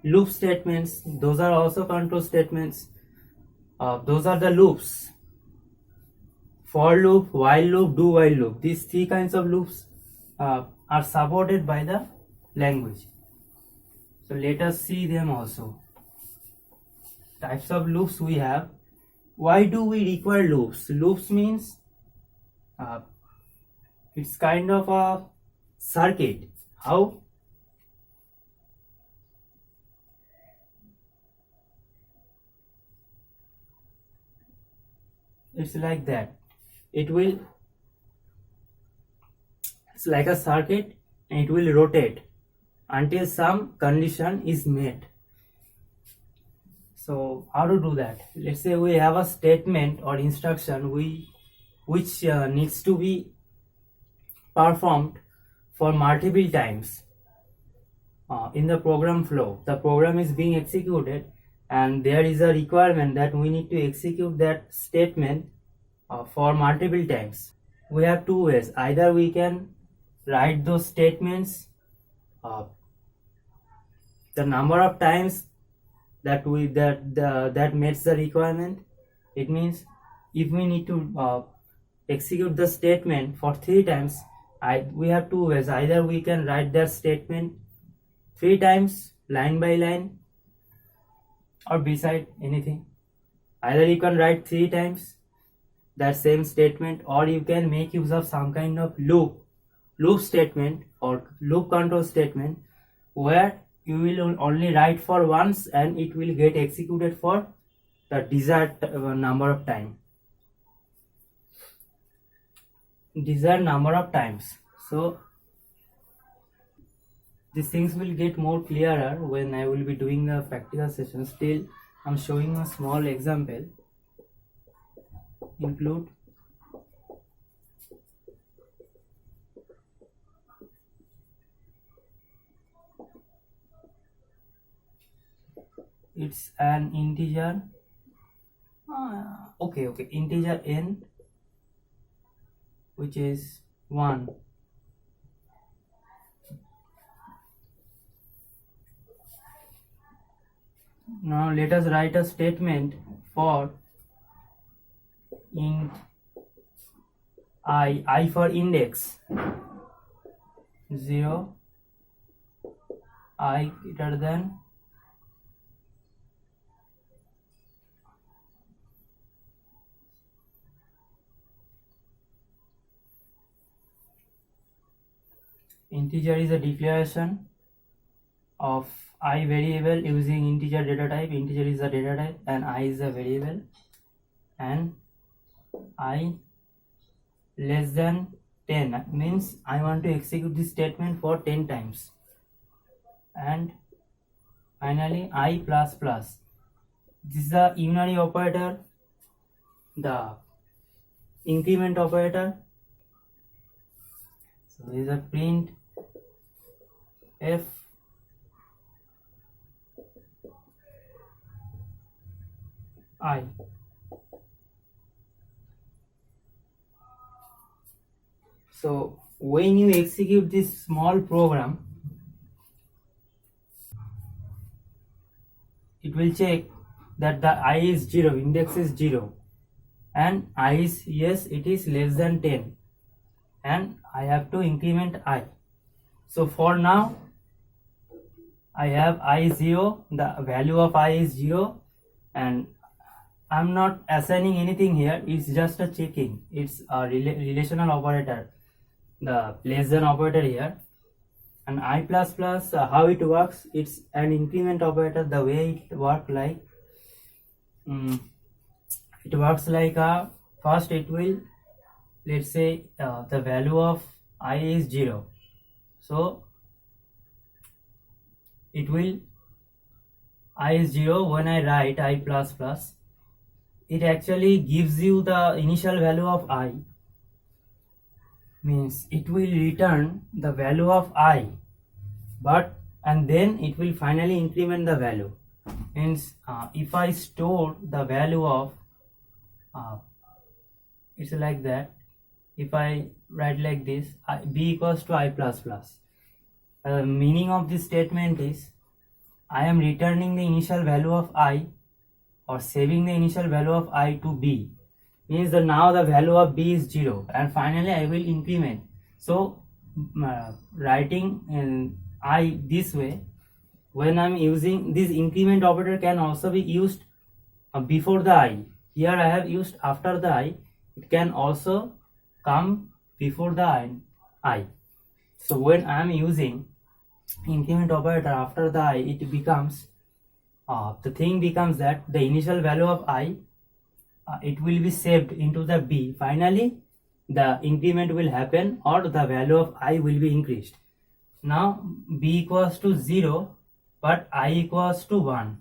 loop statements, those are also control statements. Those are the loops: for loop, while loop, do while loop. These three kinds of loops are supported by the language. So let us see them also. Types of loops we have. Why do we require loops? Loops means uh, it's kind of a circuit. How? It's like that. It's like a circuit, and it will rotate until some condition is met. So how to do that? Let's say we have a statement or instruction which needs to be performed for multiple times in the program flow. The program is being executed, and there is a requirement that we need to execute that statement for multiple times. We have two ways. Either we can write those statements uh, the number of times that meets the requirement. It means if we need to execute the statement for 3 times, we have two ways. Either we can write that statement 3 times line by line, or beside anything. Either you can write 3 times that same statement, or you can make use of some kind of loop statement or loop control statement, where you will only write for once and it will get executed for the desired number of times. So these things will get more clearer when I will be doing the practical session. Still, I'm showing a small example. Include it's an integer. Okay, integer n, which is 1. Now let us write a statement for int I for index 0, I greater than integer is a declaration of I variable using integer data type. Integer is a data type and I is a variable, and I less than 10 means I want to execute this statement for 10 times. And finally I plus plus, this is the unary operator, the increment operator. So this is a print f I. So when you execute this small program, it will check that the I is 0, index is 0, and I is, yes, it is less than 10, and I have to increment I. So for now I have I 0, the value of I is 0, and I'm not assigning anything here, it's just a checking. It's a relational operator, the less than operator here. And I plus plus, how it works, it's an increment operator. The way it works like, first it will, let's say the value of I is 0, so it will, I is 0, when I write I plus plus, it actually gives you the initial value of I, means it will return the value of I, and then it will finally increment the value. Means if I store the value of it's like that. If I write like this, b equals to I plus plus, meaning of this statement is I am returning the initial value of I or saving the initial value of I to B, means that now the value of B is 0 and finally I will increment. So writing I this way, when I am using this increment operator can also be used before the I. Here I have used after the I. It can also come before the I. So when I am using increment operator after the I, it becomes the thing becomes that the initial value of I it will be saved into the B. Finally, the increment will happen or the value of I will be increased. Now B equals to 0 but I equals to 1.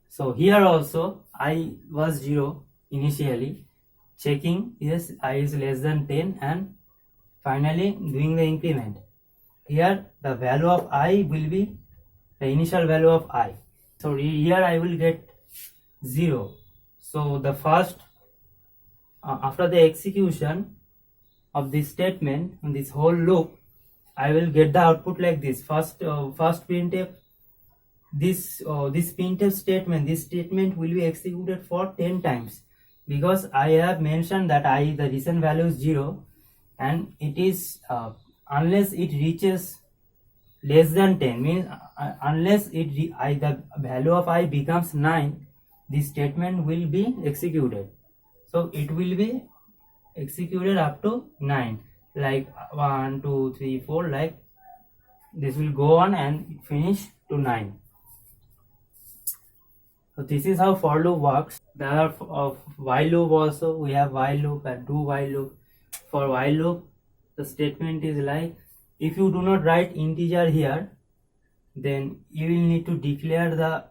So here also I was 0 initially, checking yes I is less than 10 and finally doing the increment. Here the value of I will be the initial value of I. So here I will get 0. So the first after the execution of this statement in this whole loop, I will get the output like this. First printf, this printf statement, this statement will be executed for 10 times because I have mentioned that the recent value is 0 and it is unless it reaches less than 10, means unless the value of I becomes 9, this statement will be executed. So it will be executed up to 9, like 1 2 3 4, like this will go on and finish to 9. So this is how for loop works. There are while loop also, we have while loop and do while loop. For while loop, the statement is like, if you do not write integer here, then you will need to declare the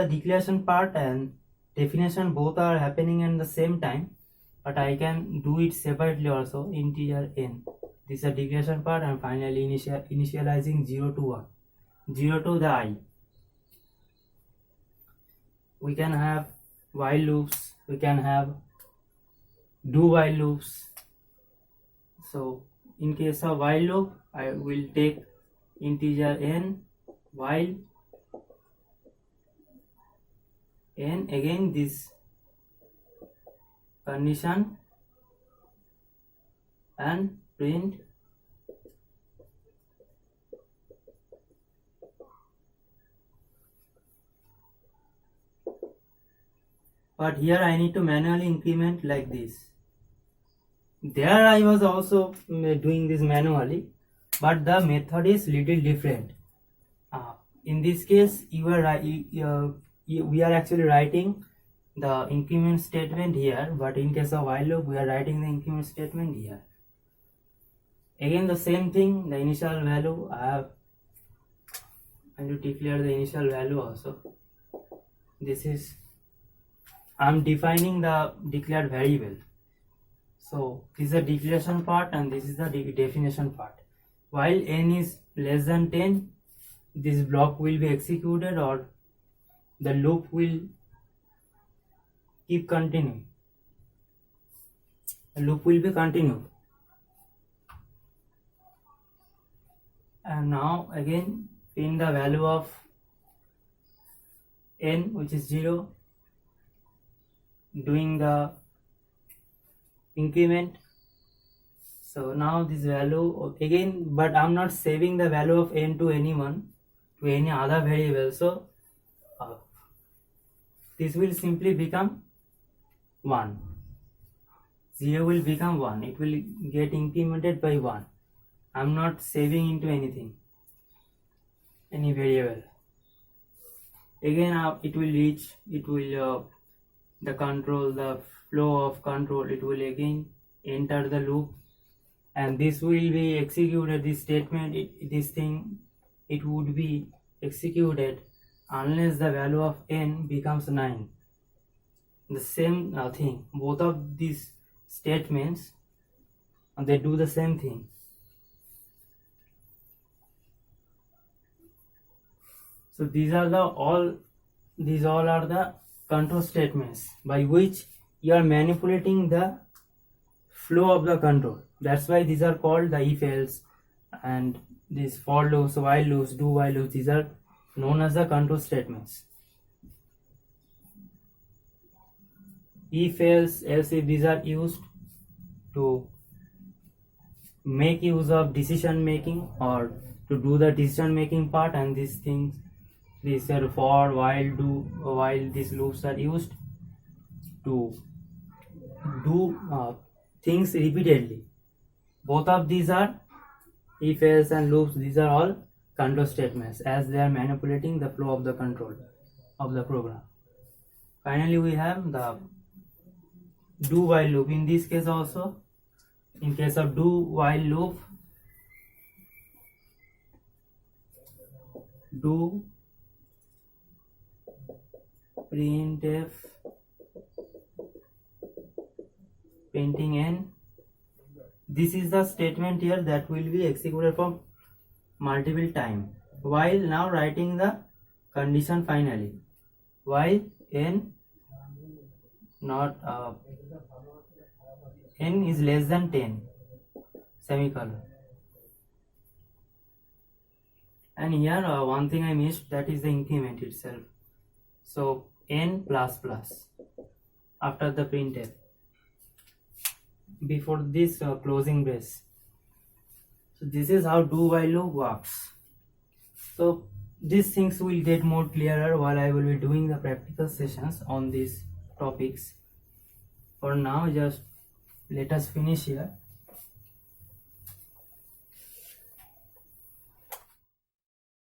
declaration part and definition both are happening at the same time, but I can do it separately also. Integer n, this is a declaration part, and finally initializing 0 to 1, 0 to the I. We can have while loops, we can have do while loops. So in case of while loop, I will take integer n while n, again this condition and print but here I need to manually increment like this. There I was also doing this manually, but the method is little different. In this case, we are actually writing the increment statement here, but in case of while loop, we are writing the increment statement here. Again the same thing, the initial value I need to declare the initial value also. This is, I am defining the declared variable. So this is the declaration part and this is the definition part. While n is less than 10, this block will be executed or the loop will keep continuing. The loop will be continued. And now again print the value of n, which is 0, doing the increment. So now this value again, but I'm not saving the value of n to anyone, to any other variable. So this will simply become 1. 0 will become 1. It will get incremented by 1. I'm not saving into anything, any variable. Again it will reach, it will the control, the flow of control, it will again enter the loop and this will be executed. This statement, it would be executed unless the value of n becomes 9. The same thing, both of these statements, they do the same thing. So these all are the control statements by which you are manipulating the flow of the control. That's why these are called the if else and these for loops, while loops, do while loops. These are known as the control statements. If else if these are used to make use of decision making or to do the decision making part, and these things, these are for while these loops are used to do things repeatedly. Both of these are if else and loops. These are all control statements as they are manipulating the flow of the control of the program. Finally, we have the do while loop. In this case also, in case of do while loop, do printf printing n. This is the statement here that will be executed for multiple time while now writing the condition finally, while n not n is less than 10 semicolon. And here one thing I missed, that is the increment itself. So n plus plus after the printf before this closing brace. So this is how do while loop works. So these things will get more clearer while I will be doing the practical sessions on these topics. For now, just let us finish here.